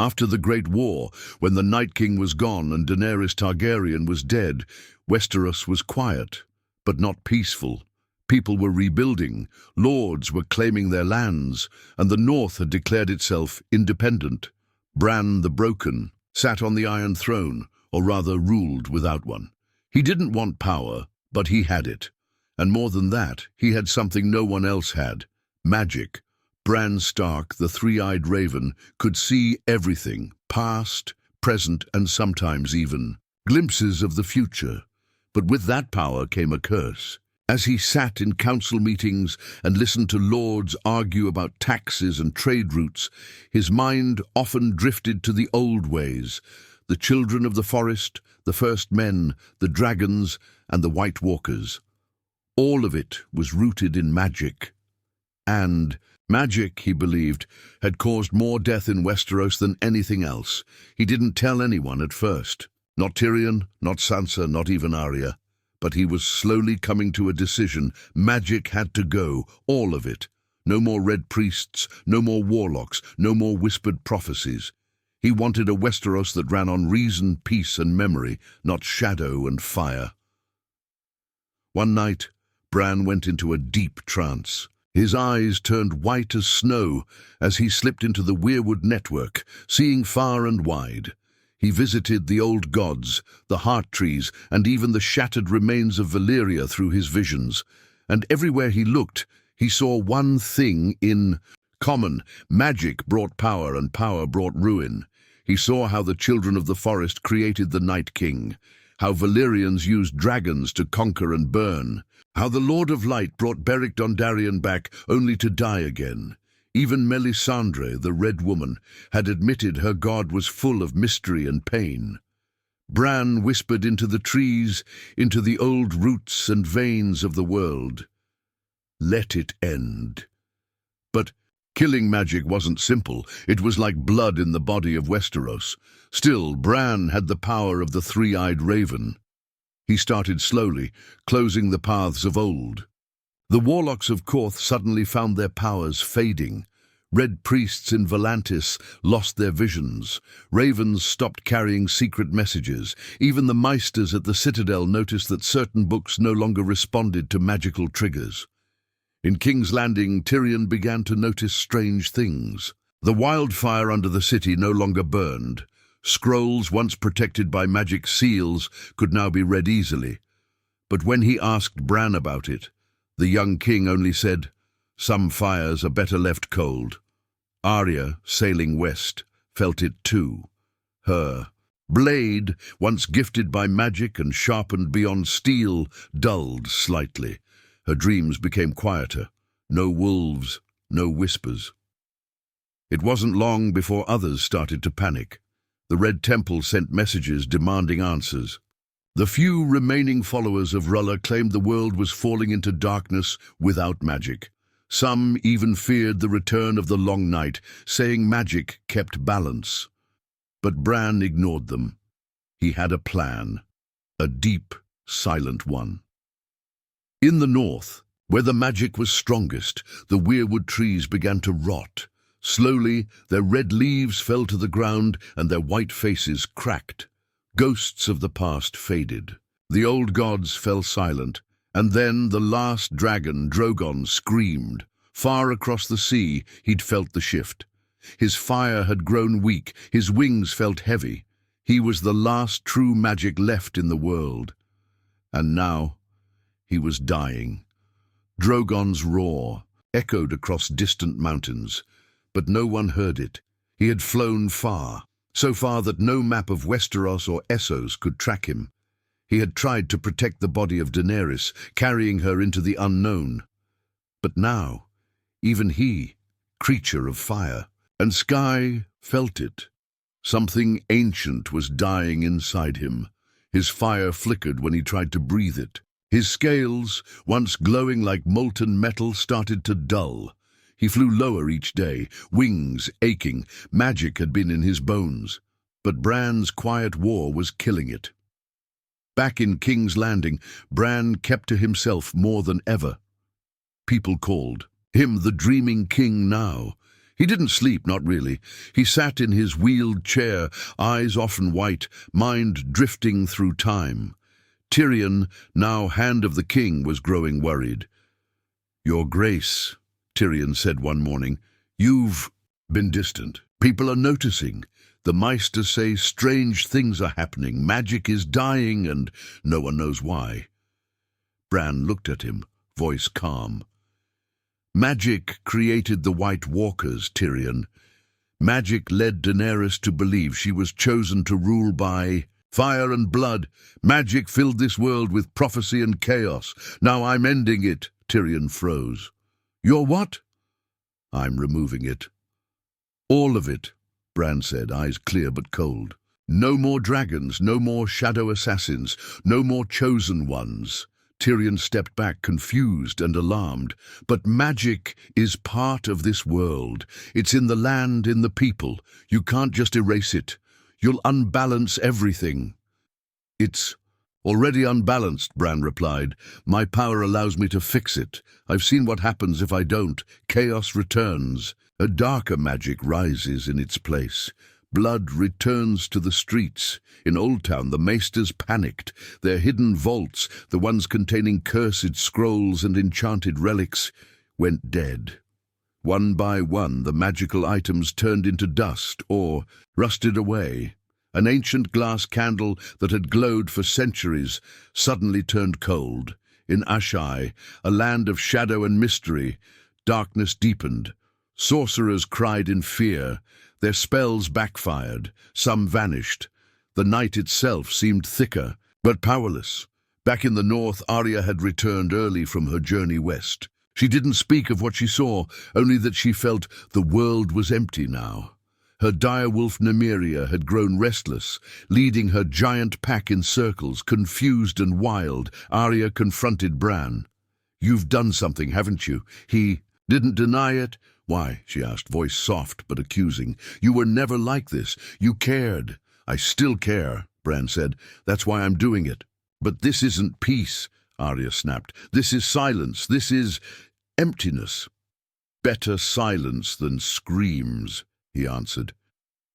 After the Great War, when the Night King was gone and Daenerys Targaryen was dead, Westeros was quiet, but not peaceful. People were rebuilding, lords were claiming their lands, and the North had declared itself independent. Bran the Broken sat on the Iron Throne, or rather ruled without one. He didn't want power, but he had it. And more than that, he had something no one else had: magic. Bran Stark, the three-eyed raven, could see everything, past, present, and sometimes even glimpses of the future. But with that power came a curse. As he sat in council meetings and listened to lords argue about taxes and trade routes, his mind often drifted to the old ways: the children of the forest, the first men, the dragons, and the White Walkers. All of it was rooted in magic. And magic, he believed, had caused more death in Westeros than anything else. He didn't tell anyone at first. Not Tyrion, not Sansa, not even Arya. But he was slowly coming to a decision. Magic had to go, all of it. No more red priests, no more warlocks, no more whispered prophecies. He wanted a Westeros that ran on reason, peace, and memory, not shadow and fire. One night, Bran went into a deep trance. His eyes turned white as snow as he slipped into the weirwood network, seeing far and wide. He visited the old gods, the heart trees, and even the shattered remains of Valyria through his visions. And everywhere he looked, he saw one thing in common: magic brought power, and power brought ruin. He saw how the children of the forest created the Night King, how Valyrians used dragons to conquer and burn, how the Lord of Light brought Beric Dondarrion back only to die again. Even Melisandre, the Red Woman, had admitted her god was full of mystery and pain. Bran whispered into the trees, into the old roots and veins of the world. Let it end. But killing magic wasn't simple. It was like blood in the body of Westeros. Still, Bran had the power of the three-eyed raven. He started slowly, closing the paths of old. The warlocks of Korth suddenly found their powers fading. Red priests in Volantis lost their visions. Ravens stopped carrying secret messages. Even the Maesters at the Citadel noticed that certain books no longer responded to magical triggers. In King's Landing, Tyrion began to notice strange things. The wildfire under the city no longer burned. Scrolls once protected by magic seals could now be read easily. But when he asked Bran about it, the young king only said, "Some fires are better left cold." Arya, sailing west, felt it too. Her blade, once gifted by magic and sharpened beyond steel, dulled slightly. Her dreams became quieter. No wolves, no whispers. It wasn't long before others started to panic. The Red Temple sent messages demanding answers. The few remaining followers of Rulla claimed the world was falling into darkness without magic. Some even feared the return of the Long Night, saying magic kept balance. But Bran ignored them. He had a plan, a deep, silent one. In the north, where the magic was strongest, the weirwood trees began to rot. Slowly, their red leaves fell to the ground and their white faces cracked. Ghosts of the past faded. The old gods fell silent, and then the last dragon, Drogon, screamed. Far across the sea, he'd felt the shift. His fire had grown weak, his wings felt heavy. He was the last true magic left in the world. And now, he was dying. Drogon's roar echoed across distant mountains, but no one heard it. He had flown far, so far that no map of Westeros or Essos could track him. He had tried to protect the body of Daenerys, carrying her into the unknown. But now, even he, creature of fire and sky, felt it. Something ancient was dying inside him. His fire flickered when he tried to breathe it. His scales, once glowing like molten metal, started to dull. He flew lower each day, wings aching. Magic had been in his bones. But Bran's quiet war was killing it. Back in King's Landing, Bran kept to himself more than ever. People called him the dreaming king now. He didn't sleep, not really. He sat in his wheeled chair, eyes often white, mind drifting through time. Tyrion, now Hand of the King, was growing worried. "Your Grace," Tyrion said one morning, "you've been distant. People are noticing. The Maesters say strange things are happening. Magic is dying, and no one knows why." Bran looked at him, voice calm. "Magic created the White Walkers, Tyrion. Magic led Daenerys to believe she was chosen to rule by fire and blood. Magic filled this world with prophecy and chaos. Now I'm ending it." Tyrion froze. "You're what?" "I'm removing it." "All of it," Bran said, eyes clear but cold. "No more dragons, no more shadow assassins, no more chosen ones." Tyrion stepped back, confused and alarmed. "But magic is part of this world. It's in the land, in the people. You can't just erase it. You'll unbalance everything." "It's already unbalanced," Bran replied. "My power allows me to fix it. I've seen what happens if I don't. Chaos returns. A darker magic rises in its place. Blood returns to the streets. In Old Town, the Maesters panicked. Their hidden vaults, the ones containing cursed scrolls and enchanted relics, went dead. One by one, the magical items turned into dust or rusted away. An ancient glass candle that had glowed for centuries suddenly turned cold. In Ashai, a land of shadow and mystery, darkness deepened. Sorcerers cried in fear. Their spells backfired. Some vanished. The night itself seemed thicker, but powerless. Back in the north, Arya had returned early from her journey west. She didn't speak of what she saw, only that she felt the world was empty now. Her direwolf Nymeria had grown restless, leading her giant pack in circles, confused and wild. Arya confronted Bran. "You've done something, haven't you?" He didn't deny it. "Why?" she asked, voice soft but accusing. "You were never like this. You cared." "I still care," Bran said. "That's why I'm doing it." "But this isn't peace," Arya snapped. "This is silence. This is emptiness." "Better silence than screams," he answered.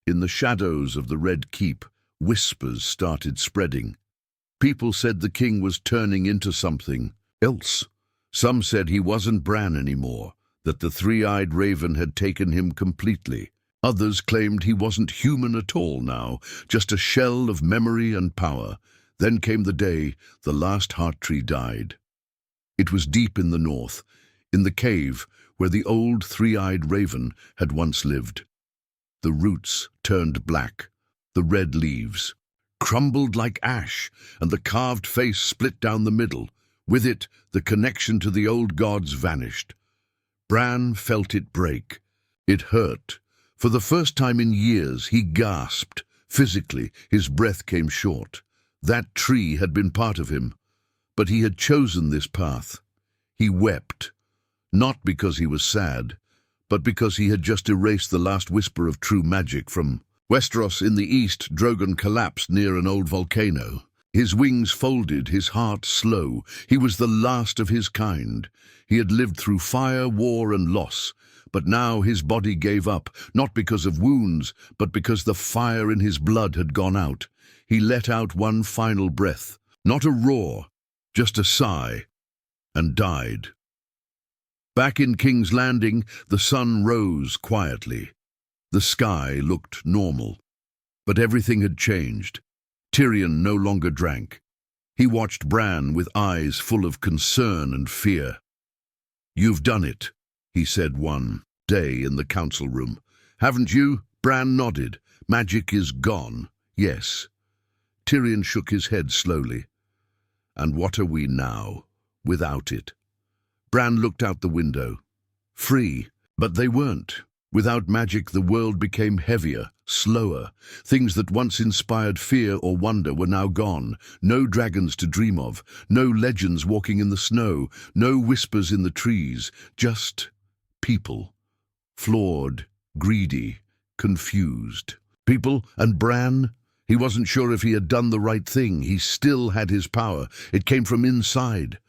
In the shadows of the Red Keep, whispers started spreading. People said the king was turning into something else. Some said he wasn't Bran anymore, that the three-eyed raven had taken him completely. Others claimed he wasn't human at all now, just a shell of memory and power. Then came the day the last heart tree died. It was deep in the north, in the cave where the old three-eyed raven had once lived. The roots turned black, the red leaves crumbled like ash, and the carved face split down the middle. With it, the connection to the old gods vanished. Bran felt it break. It hurt. For the first time in years, he gasped. Physically, his breath came short. That tree had been part of him, but he had chosen this path. He wept, not because he was sad, but because he had just erased the last whisper of true magic from Westeros. In the east, Drogon collapsed near an old volcano. His wings folded, his heart slow. He was the last of his kind. He had lived through fire, war, and loss. But now his body gave up, not because of wounds, but because the fire in his blood had gone out. He let out one final breath, not a roar, just a sigh, and died. Back in King's Landing, the sun rose quietly. The sky looked normal, but everything had changed. Tyrion no longer drank. He watched Bran with eyes full of concern and fear. "You've done it," he said one day in the council room. "Haven't you?" Bran nodded. "Magic is gone." "Yes." Tyrion shook his head slowly. "And what are we now, without it?" Bran looked out the window. Free, but they weren't. Without magic, the world became heavier, slower. Things that once inspired fear or wonder were now gone. No dragons to dream of, no legends walking in the snow, no whispers in the trees, just people. Flawed, greedy, confused. People and Bran? He wasn't sure if he had done the right thing. He still had his power. It came from inside.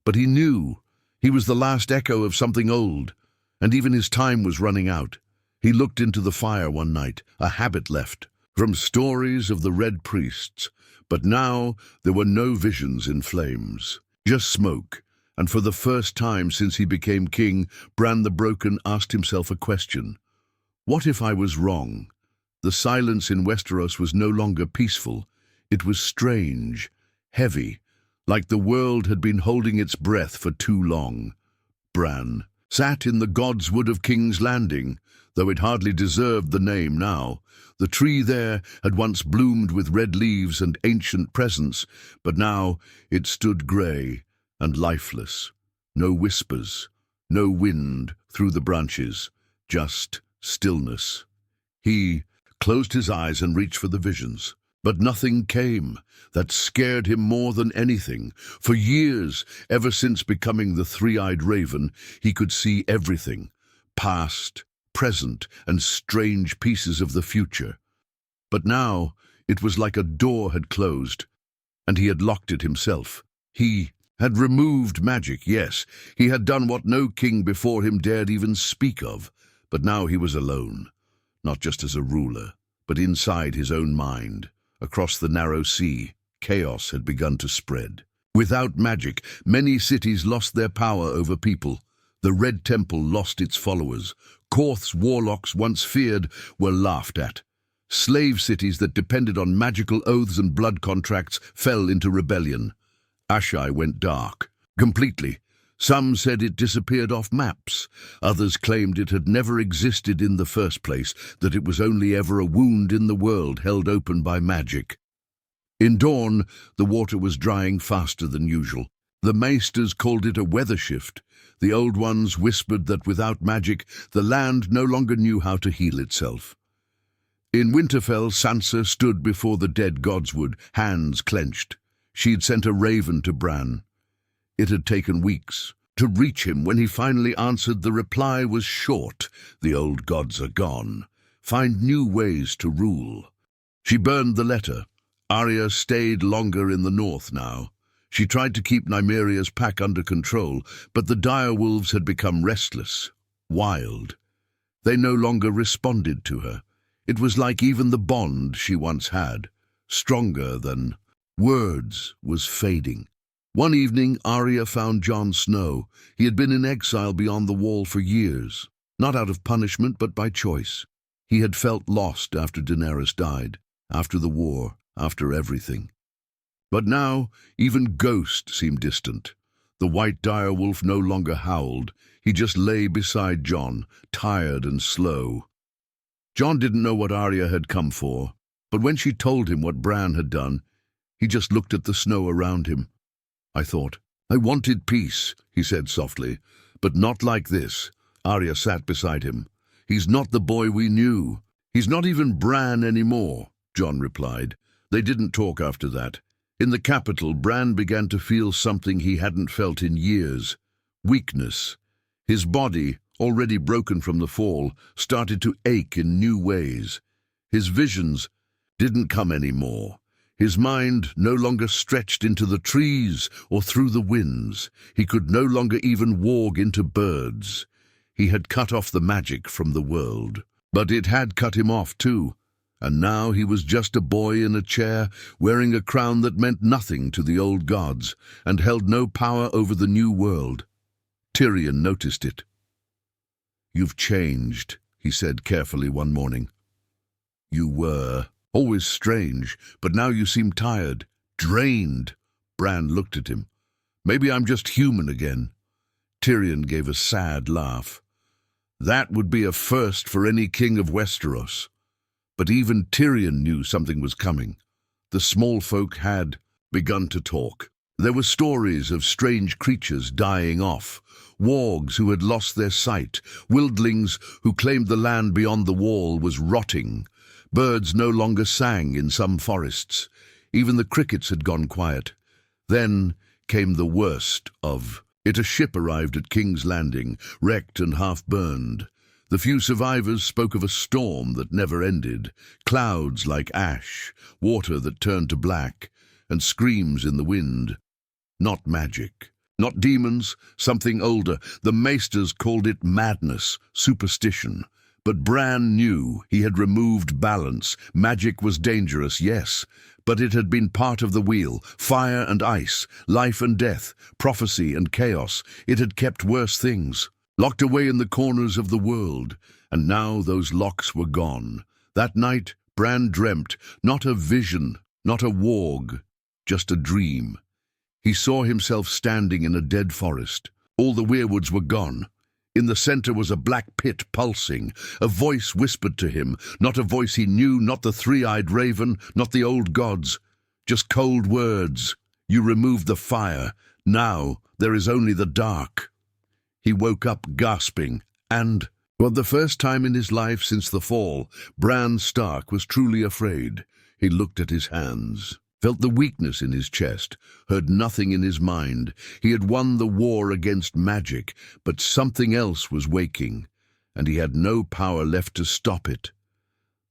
But he knew he was the last echo of something old. and even his time was running out. He looked into the fire one night, a habit left from stories of the Red Priests, but now there were no visions in flames, just smoke. And for the first time since he became king, Bran the Broken asked himself a question. What if I was wrong? The silence in Westeros was no longer peaceful. It was strange, heavy, like the world had been holding its breath for too long. Bran sat in the God's Wood of King's Landing, though it hardly deserved the name now. The tree there had once bloomed with red leaves and ancient presence, but now it stood grey and lifeless. No whispers, no wind through the branches, just stillness. He closed his eyes and reached for the visions, but nothing came. That scared him more than anything. For years, ever since becoming the three-eyed raven, he could see everything, past, present, and strange pieces of the future. But now it was like a door had closed, and he had locked it himself. He had removed magic, yes. He had done what no king before him dared even speak of. But now he was alone, not just as a ruler, but inside his own mind. Across the narrow sea, chaos had begun to spread. Without magic, many cities lost their power over people. The Red Temple lost its followers. Korth's warlocks, once feared, were laughed at. Slave cities that depended on magical oaths and blood contracts fell into rebellion. Ashai went dark, completely. Some said it disappeared off maps. Others claimed it had never existed in the first place, that it was only ever a wound in the world held open by magic. In dawn, the water was drying faster than usual. The maesters called it a weather shift. The old ones whispered that without magic, the land no longer knew how to heal itself. In Winterfell, Sansa stood before the dead Godswood, hands clenched. She'd sent a raven to Bran. It had taken weeks to reach him. When he finally answered, the reply was short. The old gods are gone. Find new ways to rule. She burned the letter. Arya stayed longer in the north now. She tried to keep Nymeria's pack under control, but the direwolves had become restless, wild. They no longer responded to her. It was like even the bond she once had, stronger than words, was fading. One evening, Arya found Jon Snow. He had been in exile beyond the wall for years, not out of punishment but by choice. He had felt lost after Daenerys died, after the war, after everything. But now, even Ghost seemed distant. The white direwolf no longer howled. He just lay beside Jon, tired and slow. Jon didn't know what Arya had come for, but when she told him what Bran had done, he just looked at the snow around him. I thought, I wanted peace, he said softly, but not like this. Arya sat beside him. He's not the boy we knew. He's not even Bran anymore, Jon replied. They didn't talk after that. In the capital, Bran began to feel something he hadn't felt in years. Weakness. His body, already broken from the fall, started to ache in new ways. His visions didn't come anymore. His mind no longer stretched into the trees or through the winds. He could no longer even walk into birds. He had cut off the magic from the world. But it had cut him off too. And now he was just a boy in a chair, wearing a crown that meant nothing to the old gods, and held no power over the new world. Tyrion noticed it. You've changed, he said carefully one morning. You were always strange, but now you seem tired, drained. Bran looked at him. Maybe I'm just human again. Tyrion gave a sad laugh. That would be a first for any king of Westeros. But even Tyrion knew something was coming. The small folk had begun to talk. There were stories of strange creatures dying off, wargs who had lost their sight, wildlings who claimed the land beyond the wall was rotting. Birds no longer sang in some forests. Even the crickets had gone quiet. Then came the worst of it. A ship arrived at King's Landing, wrecked and half-burned. The few survivors spoke of a storm that never ended, clouds like ash, water that turned to black, and screams in the wind. Not magic, Not demons, something older. The maesters called it madness, superstition. But Bran knew he had removed balance. Magic was dangerous, yes, but it had been part of the wheel. Fire and ice, life and death, prophecy and chaos. It had kept worse things, locked away in the corners of the world. And now those locks were gone. That night, Bran dreamt, not a vision, not a warg, just a dream. He saw himself standing in a dead forest. All the weirwoods were gone. In the center was a black pit pulsing. A voice whispered to him, not a voice he knew, not the three-eyed raven, not the old gods. Just cold words. You removed the fire. Now there is only the dark. He woke up gasping, and, for the first time in his life since the fall, Bran Stark was truly afraid. He looked at his hands, felt the weakness in his chest, heard nothing in his mind. He had won the war against magic, but something else was waking, and he had no power left to stop it.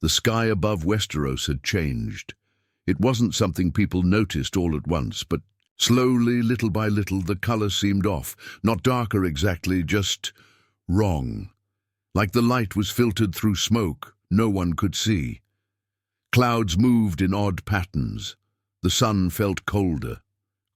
The sky above Westeros had changed. It wasn't something people noticed all at once, but slowly, little by little, the color seemed off. Not darker exactly, just wrong. Like the light was filtered through smoke no one could see. Clouds moved in odd patterns. The sun felt colder.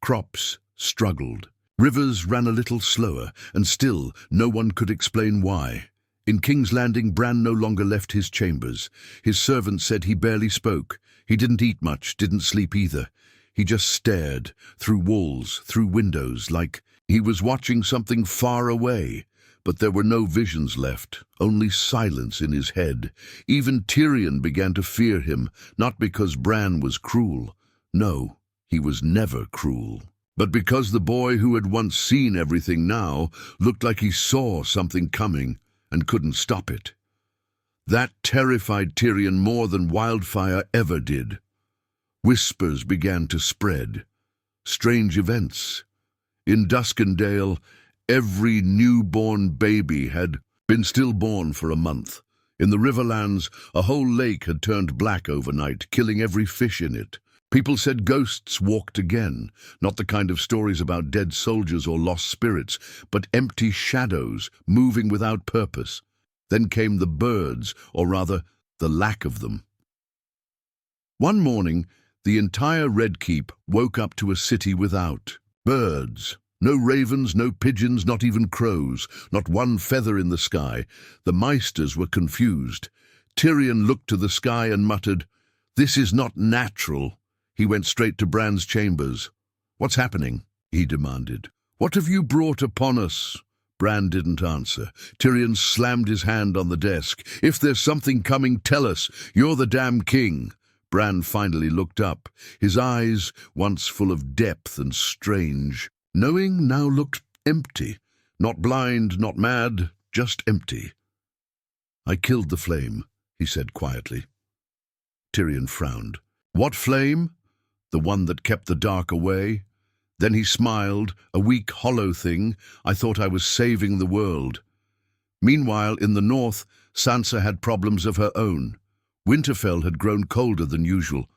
Crops struggled. Rivers ran a little slower, and still no one could explain why. In King's Landing, Bran no longer left his chambers. His servants said he barely spoke. He didn't eat much, didn't sleep either. He just stared, through walls, through windows, like he was watching something far away. But there were no visions left, only silence in his head. Even Tyrion began to fear him, not because Bran was cruel. No, he was never cruel. But because the boy who had once seen everything now looked like he saw something coming and couldn't stop it. That terrified Tyrion more than wildfire ever did. Whispers began to spread. Strange events. In Duskendale, every newborn baby had been stillborn for a month. In the Riverlands, a whole lake had turned black overnight, killing every fish in it. People said ghosts walked again, not the kind of stories about dead soldiers or lost spirits, but empty shadows moving without purpose. Then came the birds, or rather, the lack of them. One morning, the entire Red Keep woke up to a city without birds. No ravens, no pigeons, not even crows, not one feather in the sky. The maesters were confused. Tyrion looked to the sky and muttered, "This is not natural." He went straight to Bran's chambers. "What's happening?" he demanded. "What have you brought upon us?" Bran didn't answer. Tyrion slammed his hand on the desk. "If there's something coming, tell us. You're the damn king." Bran finally looked up. His eyes, once full of depth and strange, knowing, now looked empty. Not blind, not mad, just empty. "I killed the flame," he said quietly. Tyrion frowned. "What flame?" "The one that kept the dark away." Then he smiled, a weak, hollow thing. "I thought I was saving the world." Meanwhile, in the north, Sansa had problems of her own. Winterfell had grown colder than usual.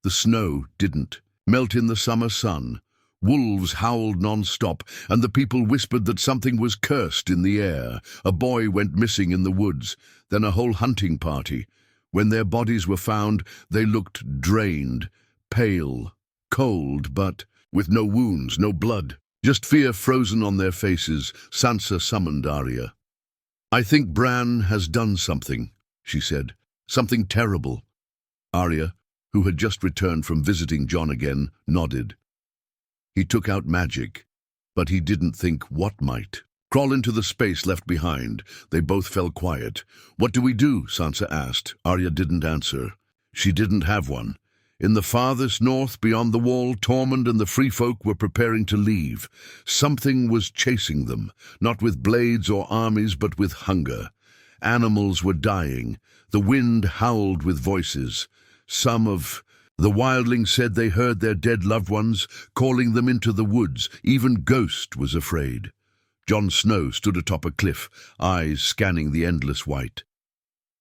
The snow didn't melt in the summer sun. Wolves howled non-stop, and the people whispered that something was cursed in the air. A boy went missing in the woods, then a whole hunting party. When their bodies were found, they looked drained, pale, cold, but with no wounds, no blood. Just fear frozen on their faces. Sansa summoned Arya. "I think Bran has done something," she said. "Something terrible." Arya, who had just returned from visiting Jon again, nodded. "He took out magic, but he didn't think what might. Crawl into the space left behind." They both fell quiet. "What do we do?" Sansa asked. Arya didn't answer. She didn't have one. In the farthest north, beyond the wall, Tormund and the Free Folk were preparing to leave. Something was chasing them, not with blades or armies, but with hunger. Animals were dying. The wind howled with voices. Some of the wildlings said they heard their dead loved ones, calling them into the woods. Even Ghost was afraid. Jon Snow stood atop a cliff, eyes scanning the endless white.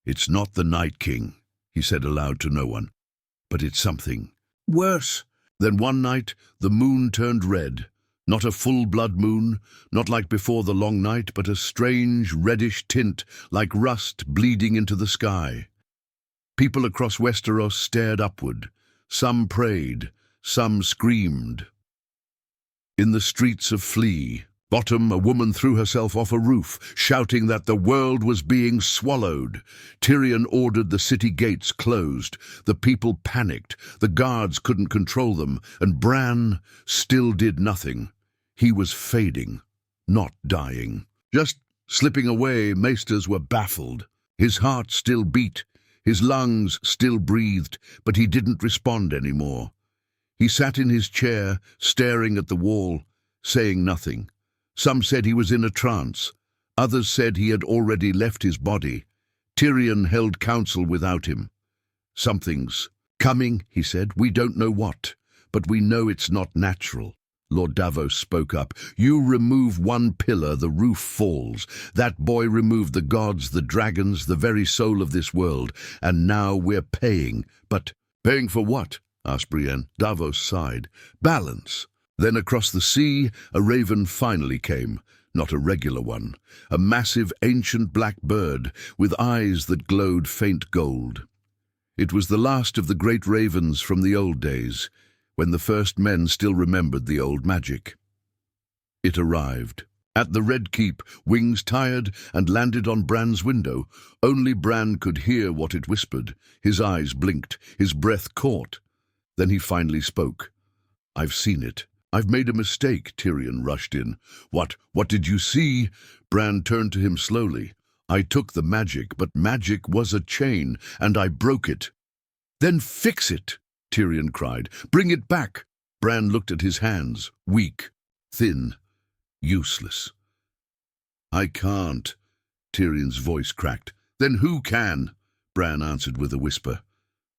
"It's not the Night King," he said aloud to no one. "But it's something worse." Then one night, the moon turned red. Not a full blood moon, not like before the long night, but a strange reddish tint, like rust bleeding into the sky. People across Westeros stared upward. Some prayed, some screamed. In the streets of Flea Bottom, a woman threw herself off a roof, shouting that the world was being swallowed. Tyrion ordered the city gates closed. The people panicked. The guards couldn't control them, and Bran still did nothing. He was fading, not dying. Just slipping away. Maesters were baffled. His heart still beat. His lungs still breathed, but he didn't respond anymore. He sat in his chair, staring at the wall, saying nothing. Some said he was in a trance. Others said he had already left his body. Tyrion held counsel without him. "Something's coming," he said. "We don't know what, but we know it's not natural." Lord Davos spoke up. "You remove one pillar, the roof falls. That boy removed the gods, the dragons, the very soul of this world, and now we're paying." "But paying for what?" asked Brienne. Davos sighed. "Balance." Then across the sea, a raven finally came. Not a regular one. A massive, ancient black bird with eyes that glowed faint gold. It was the last of the great ravens from the old days, when the first men still remembered the old magic. It arrived. At the Red Keep, wings tired, and landed on Bran's window. Only Bran could hear what it whispered. His eyes blinked, his breath caught. Then he finally spoke. "I've seen it. I've made a mistake," Tyrion rushed in. What did you see?" Bran turned to him slowly. "I took the magic, but magic was a chain, and I broke it." "Then fix it," Tyrion cried. "Bring it back." Bran looked at his hands, weak, thin, useless. "I can't," Tyrion's voice cracked. "Then who can?" Bran answered with a whisper.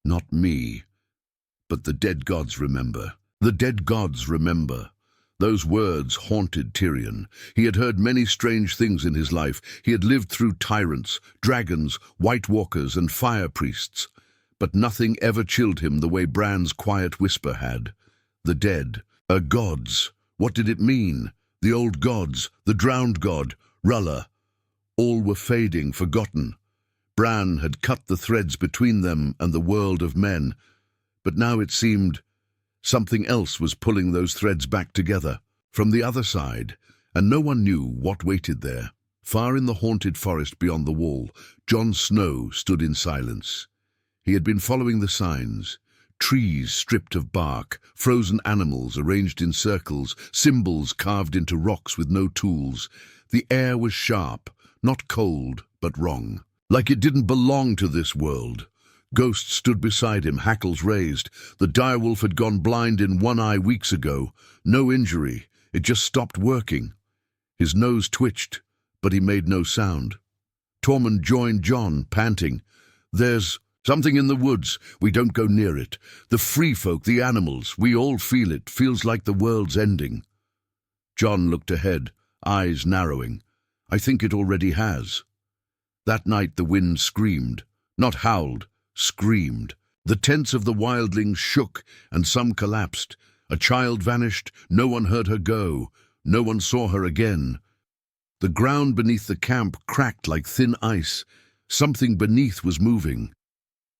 "Not me. But the dead gods remember. The dead gods remember." Those words haunted Tyrion. He had heard many strange things in his life. He had lived through tyrants, dragons, White Walkers, and fire priests. But nothing ever chilled him the way Bran's quiet whisper had. The dead. Gods. What did it mean? The old gods, the drowned god, Rulla. All were fading, forgotten. Bran had cut the threads between them and the world of men. But now it seemed something else was pulling those threads back together, from the other side, and no one knew what waited there. Far in the haunted forest beyond the wall, Jon Snow stood in silence. He had been following the signs. Trees stripped of bark, frozen animals arranged in circles, symbols carved into rocks with no tools. The air was sharp, not cold, but wrong, like it didn't belong to this world. Ghosts stood beside him, hackles raised. The direwolf had gone blind in one eye weeks ago. No injury, it just stopped working. His nose twitched, but he made no sound. Tormund joined Jon, panting. "There's something in the woods. We don't go near it. The free folk, the animals, we all feel it. Feels like the world's ending." Jon looked ahead, eyes narrowing. "I think it already has." That night the wind screamed, not howled, screamed. The tents of the wildlings shook, and some collapsed. A child vanished. No one heard her go. No one saw her again. The ground beneath the camp cracked like thin ice. Something beneath was moving.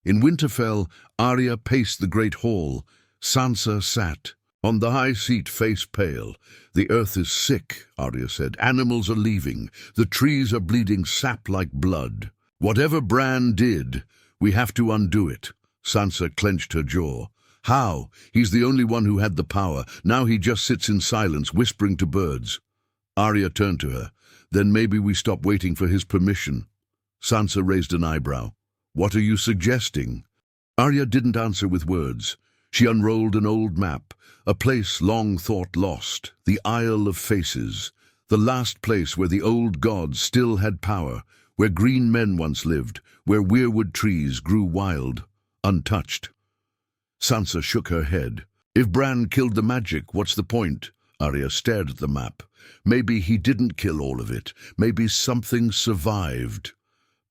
In Winterfell, Arya paced the great hall. Sansa sat on the high seat, face pale. "The earth is sick," Arya said. "Animals are leaving. The trees are bleeding sap like blood. Whatever Bran did, we have to undo it." Sansa clenched her jaw. "How? He's the only one who had the power. Now he just sits in silence, whispering to birds." Arya turned to her. "Then maybe we stop waiting for his permission." Sansa raised an eyebrow. "What are you suggesting?" Arya didn't answer with words. She unrolled an old map, a place long thought lost, the Isle of Faces, the last place where the old gods still had power, where green men once lived, where weirwood trees grew wild, untouched. Sansa shook her head. "If Bran killed the magic, what's the point?" Arya stared at the map. "Maybe he didn't kill all of it. Maybe something survived.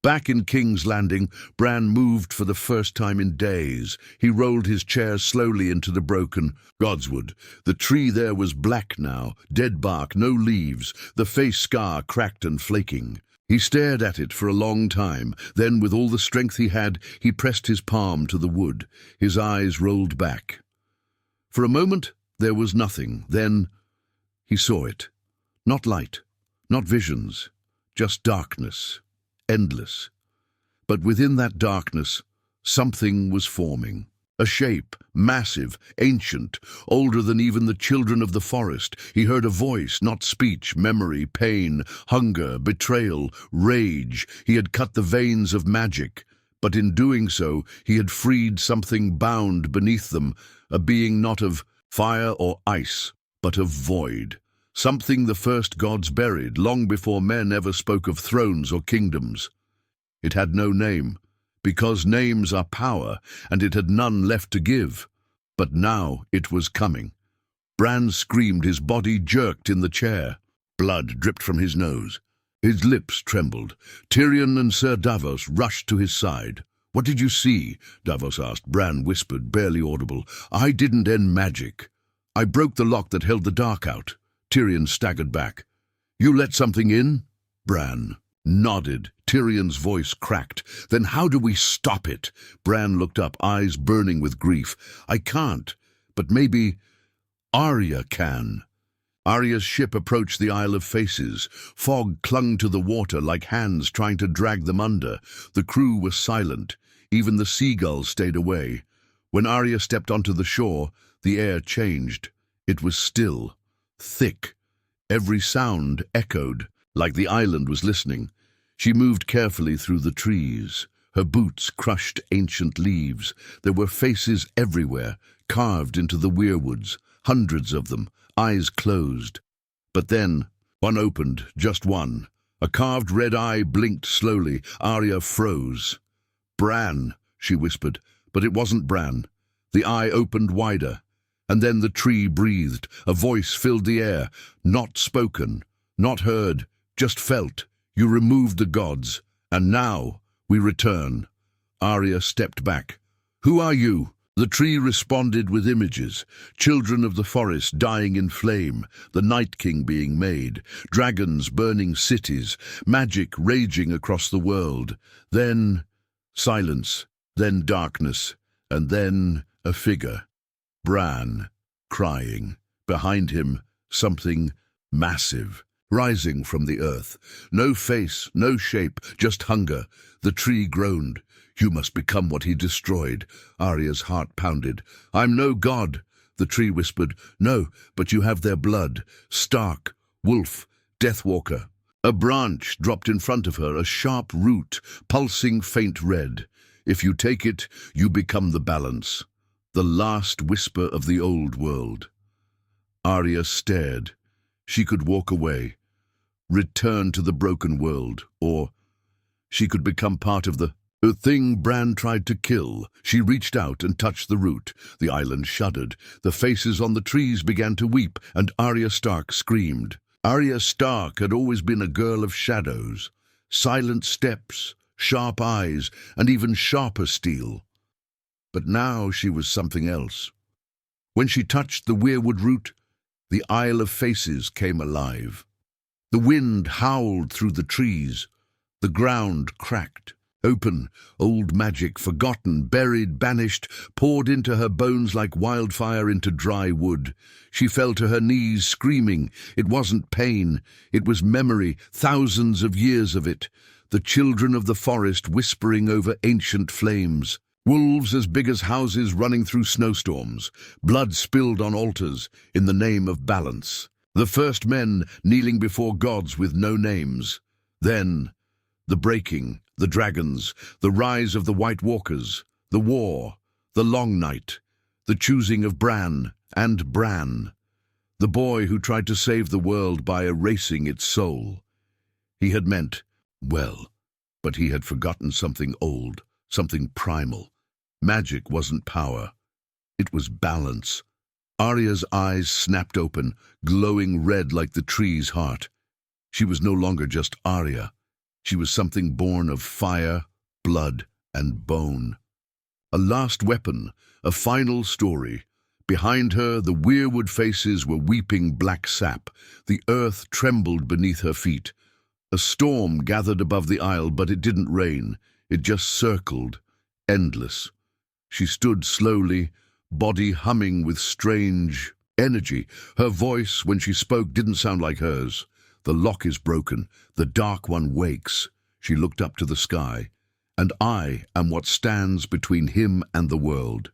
Back in King's Landing, Bran moved for the first time in days. He rolled his chair slowly into the broken godswood. The tree there was black now, dead bark, no leaves, the face scar cracked and flaking. He stared at it for a long time. Then, with all the strength he had, he pressed his palm to the wood. His eyes rolled back. For a moment, there was nothing. Then he saw it. Not light, not visions, just darkness. Endless. But within that darkness, something was forming. A shape, massive, ancient, older than even the children of the forest. He heard a voice, not speech, memory, pain, hunger, betrayal, rage. He had cut the veins of magic, but in doing so, he had freed something bound beneath them, a being not of fire or ice, but of void. Something the first gods buried, long before men ever spoke of thrones or kingdoms. It had no name, because names are power, and it had none left to give. But now it was coming. Bran screamed, his body jerked in the chair. Blood dripped from his nose. His lips trembled. Tyrion and Sir Davos rushed to his side. "What did you see?" Davos asked. Bran whispered, barely audible. "I didn't end magic. I broke the lock that held the dark out." Tyrion staggered back. "You let something in?" Bran nodded. Tyrion's voice cracked. "Then how do we stop it?" Bran looked up, eyes burning with grief. "I can't, but maybe Arya can." Arya's ship approached the Isle of Faces. Fog clung to the water like hands trying to drag them under. The crew was silent. Even the seagulls stayed away. When Arya stepped onto the shore, the air changed. It was still. Thick. Every sound echoed, like the island was listening. She moved carefully through the trees. Her boots crushed ancient leaves. There were faces everywhere, carved into the weirwoods, hundreds of them, eyes closed. But then, one opened, just one. A carved red eye blinked slowly. Arya froze. "Bran," she whispered, but it wasn't Bran. The eye opened wider. And then the tree breathed. A voice filled the air. Not spoken, not heard, just felt. "You removed the gods, and now we return." Arya stepped back. "Who are you?" The tree responded with images. Children of the forest dying in flame, the Night King being made, dragons burning cities, magic raging across the world. Then silence, then darkness, and then a figure. Bran, crying. Behind him, something massive, rising from the earth. No face, no shape, just hunger. The tree groaned. "You must become what he destroyed." Arya's heart pounded. "I'm no god," the tree whispered. "No, but you have their blood. Stark, wolf, Deathwalker." A branch dropped in front of her, a sharp root, pulsing faint red. "If you take it, you become the balance." The last whisper of the old world. Arya stared. She could walk away, return to the broken world, or she could become part of the thing Bran tried to kill. She reached out and touched the root. The island shuddered. The faces on the trees began to weep, and Arya Stark screamed. Arya Stark had always been a girl of shadows, silent steps, sharp eyes, and even sharper steel. But now she was something else. When she touched the weirwood root, the Isle of Faces came alive. The wind howled through the trees. The ground cracked. Open, old magic, forgotten, buried, banished, poured into her bones like wildfire into dry wood. She fell to her knees, screaming. It wasn't pain. It was memory, thousands of years of it. The children of the forest whispering over ancient flames. Wolves as big as houses running through snowstorms. Blood spilled on altars in the name of balance. The first men kneeling before gods with no names. Then the breaking, the dragons, the rise of the White Walkers, the war, the long night, the choosing of Bran and Bran, the boy who tried to save the world by erasing its soul. He had meant well, but he had forgotten something old, something primal. Magic wasn't power. It was balance. Arya's eyes snapped open, glowing red like the tree's heart. She was no longer just Arya. She was something born of fire, blood, and bone. A last weapon, a final story. Behind her, the weirwood faces were weeping black sap. The earth trembled beneath her feet. A storm gathered above the isle, but it didn't rain. It just circled, endless. She stood slowly, body humming with strange energy. Her voice, when she spoke, didn't sound like hers. The lock is broken. The Dark One wakes. She looked up to the sky. And I am what stands between him and the world.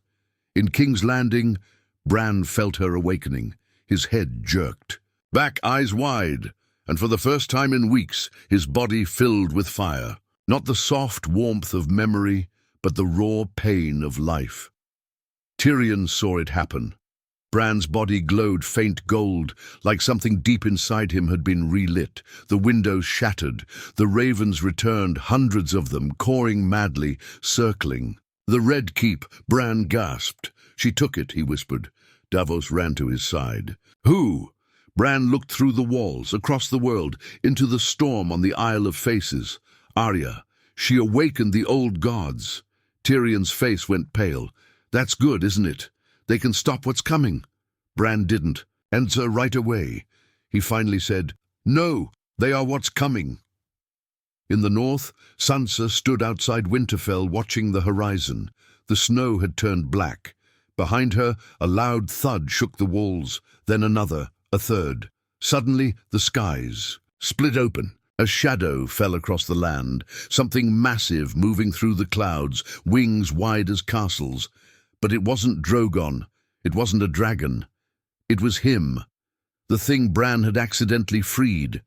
In King's Landing, Bran felt her awakening. His head jerked. Back, eyes wide, and for the first time in weeks, his body filled with fire. Not the soft warmth of memory, but the raw pain of life. Tyrion saw it happen. Bran's body glowed faint gold, like something deep inside him had been relit. The windows shattered. The ravens returned, hundreds of them, cawing madly, circling. The Red Keep, Bran gasped. She took it, he whispered. Davos ran to his side. Who? Bran looked through the walls, across the world, into the storm on the Isle of Faces. Arya. She awakened the old gods. Tyrion's face went pale. That's good, isn't it? They can stop what's coming. Bran didn't. Answer right away. He finally said, No, they are what's coming. In the north, Sansa stood outside Winterfell watching the horizon. The snow had turned black. Behind her, a loud thud shook the walls, then another, a third. Suddenly, the skies split open. A shadow fell across the land, something massive moving through the clouds, wings wide as castles. But it wasn't Drogon. It wasn't a dragon. It was him, the thing Bran had accidentally freed.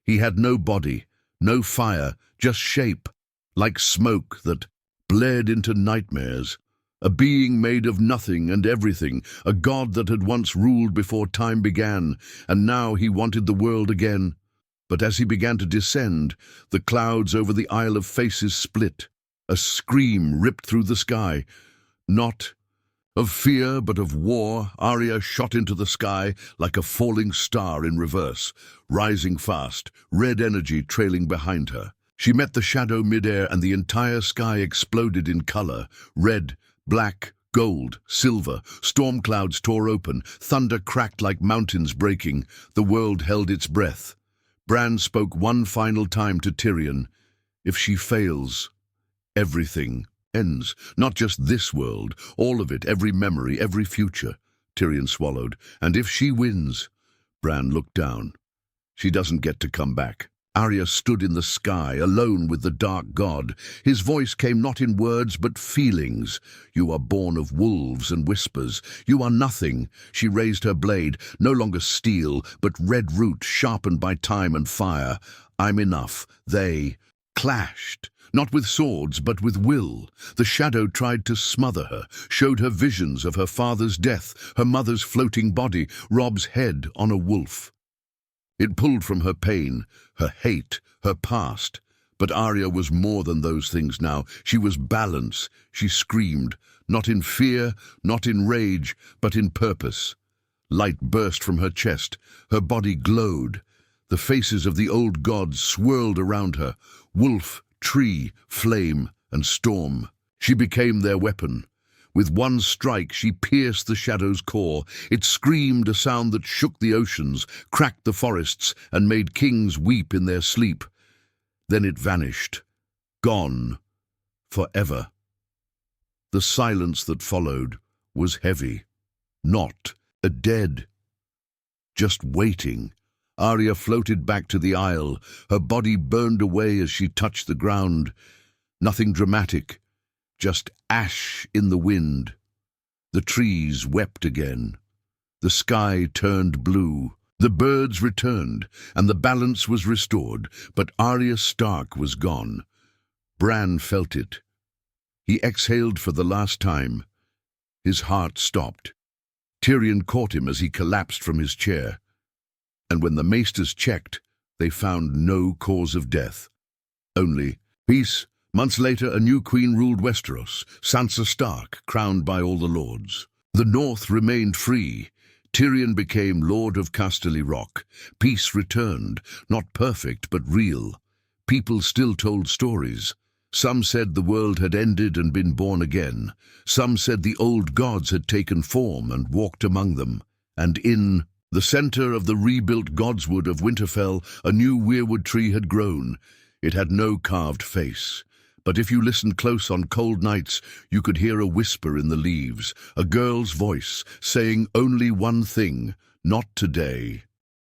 He had no body, no fire, just shape, like smoke that bled into nightmares. A being made of nothing and everything, a god that had once ruled before time began, and now he wanted the world again. But as he began to descend, the clouds over the Isle of Faces split. A scream ripped through the sky. Not of fear, but of war. Arya shot into the sky like a falling star in reverse, rising fast, red energy trailing behind her. She met the shadow midair, and the entire sky exploded in color. Red, black, gold, silver. Storm clouds tore open. Thunder cracked like mountains breaking. The world held its breath. Bran spoke one final time to Tyrion. If she fails, everything ends. Not just this world, all of it, every memory, every future. Tyrion swallowed. And if she wins, Bran looked down. She doesn't get to come back. Arya stood in the sky, alone with the dark god. His voice came not in words, but feelings. You are born of wolves and whispers. You are nothing. She raised her blade, no longer steel, but red root sharpened by time and fire. I'm enough. They clashed. Not with swords, but with will. The shadow tried to smother her, showed her visions of her father's death, her mother's floating body, Robb's head on a wolf. It pulled from her pain, her hate, her past. But Arya was more than those things now. She was balance. She screamed, not in fear, not in rage, but in purpose. Light burst from her chest. Her body glowed. The faces of the old gods swirled around her. Wolf, tree, flame, and storm. She became their weapon. With one strike, she pierced the shadow's core. It screamed a sound that shook the oceans, cracked the forests, and made kings weep in their sleep. Then it vanished. Gone. Forever. The silence that followed was heavy. Not a dead. Just waiting. Arya floated back to the isle. Her body burned away as she touched the ground. Nothing dramatic. Just ash in the wind. The trees wept again. The sky turned blue. The birds returned, and the balance was restored, but Arya Stark was gone. Bran felt it. He exhaled for the last time. His heart stopped. Tyrion caught him as he collapsed from his chair. And when the maesters checked, they found no cause of death. Only peace. Months later, a new queen ruled Westeros, Sansa Stark, crowned by all the lords. The north remained free. Tyrion became Lord of Casterly Rock. Peace returned, not perfect but real. People still told stories. Some said the world had ended and been born again. Some said the old gods had taken form and walked among them. And in the center of the rebuilt godswood of Winterfell, a new weirwood tree had grown. It had no carved face. But if you listened close on cold nights, you could hear a whisper in the leaves, a girl's voice saying only one thing, "Not today."